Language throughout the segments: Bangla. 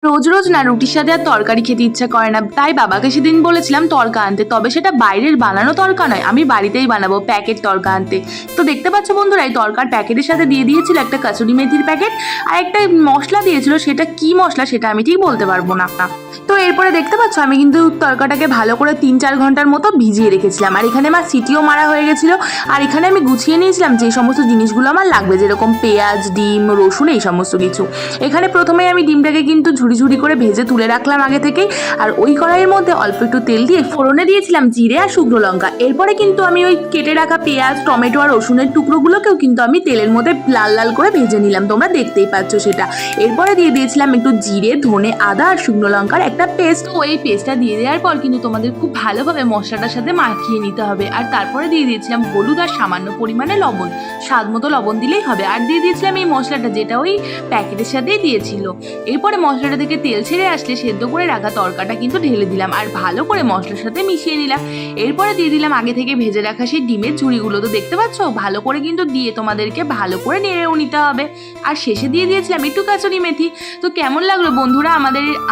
রোজ রোজ না রুটির সাথে আর তরকারি খেতে ইচ্ছা করে না, তাই বাবাকে সেদিন বলেছিলাম তড়কা আনতে, তবে সেটা বাইরের বানানো তড়কা নয়, আমি বাড়িতেই বানাবো প্যাকেট তড়কা আনতে। তো দেখতে পাচ্ছ বন্ধুরা, এই তড়কার প্যাকেটের সাথে দিয়ে দিয়েছিল একটা কাসুরি মেথির প্যাকেট আর একটা মশলা দিয়েছিল, সেটা কি মশলা সেটা আমি ঠিক বলতে পারবো না। তো এরপরে দেখতে পাচ্ছ আমি কিন্তু তড়কাটাকে ভালো করে 3-4 ঘন্টার মতো ভিজিয়ে রেখেছিলাম, আর এখানে আমার সিটিও মারা হয়ে গেছিলো। আর এখানে আমি গুছিয়ে নিয়েছিলাম যে সমস্ত জিনিসগুলো আমার লাগবে, যেরকম পেঁয়াজ, ডিম, রসুন, এই সমস্ত কিছু। এখানে প্রথমেই আমি ডিমটাকে কিন্তু ঝুড়ি ঝুড়ি করে ভেজে তুলে রাখলাম আগে থেকেই, আর ওই কড়াইয়ের মধ্যে অল্প একটু তেল দিয়ে ফোড়নে দিয়েছিলাম জিরে আর শুকনো লঙ্কা। এরপরে কিন্তু আমি ওই কেটে রাখা পেঁয়াজ, টমেটো আর রসুনের টুকরোগুলোকেও কিন্তু আমি তেলের মধ্যে লাল লাল করে ভেজে নিলাম, তোমরা দেখতেই পাচ্ছ সেটা। এরপরে দিয়ে দিয়েছিলাম একটু জিরে, ধনে, আদা আর শুকনো লঙ্কার একটা পেস্ট। ওই পেস্টটা দিয়ে দেওয়ার পর কিন্তু তোমাদের খুব ভালোভাবে মশলাটার সাথে মাখিয়ে নিতে হবে। আর তারপরে দিয়ে দিয়েছিলাম হলুদ আর সামান্য পরিমাণে লবণ, স্বাদ মতো লবণ দিলেই হবে। আর দিয়ে দিয়েছিলাম এই মশলাটা, যেটা ওই প্যাকেটের সাথেই দিয়েছিল। এরপরে মশলাটা থেকে তেল ছেড়ে আসলে সেদ্ধ করে রাখা তরকাটা কিন্তু ঢেলে দিলাম আর ভালো করে মশলার সাথে মিশিয়ে নিলাম। এরপরে দিয়ে দিলাম আগে থেকে ভেজে রাখা সেই ডিমের ঝুড়িগুলো, তো দেখতে পাচ্ছ ভালো করে কিন্তু দিয়ে তোমাদেরকে ভালো করে নেড়েও নিতে হবে। আর শেষে দিয়ে দিয়েছিলাম একটু কাসুরি মেথি। তো কেমন লাগলো বন্ধুরা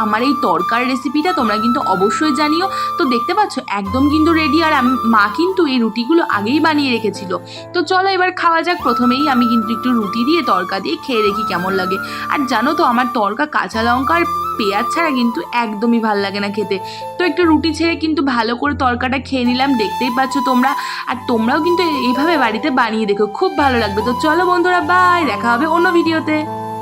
আমার এই তরকার রেসিপিটা, তোমরা কিন্তু অবশ্যই জানিও। তো দেখতে পাচ্ছ একদম কিন্তু রেডি, আর মা কিন্তু এই রুটিগুলো আগেই বানিয়ে রেখেছিল। তো চলো এবার খাওয়া যাক। প্রথমেই আমি কিন্তু একটু রুটি দিয়ে তরকা দিয়ে খেয়ে দেখি কেমন লাগে। আর জানো তো আমার তরকা কাঁচা লঙ্কা আর পেঁয়াজ ছাড়া কিন্তু একদমই ভাল লাগে না খেতে। তো একটু রুটি ছেড়ে কিন্তু ভালো করে তরকাটা খেয়ে নিলাম, দেখতেই পাচ্ছ তোমরা। আর তোমরাও কিন্তু এইভাবে বাড়িতে বানিয়ে দেখো, খুব ভালো লাগবে। তো চলো বন্ধুরা, বাই, দেখা হবে অন্য ভিডিওতে।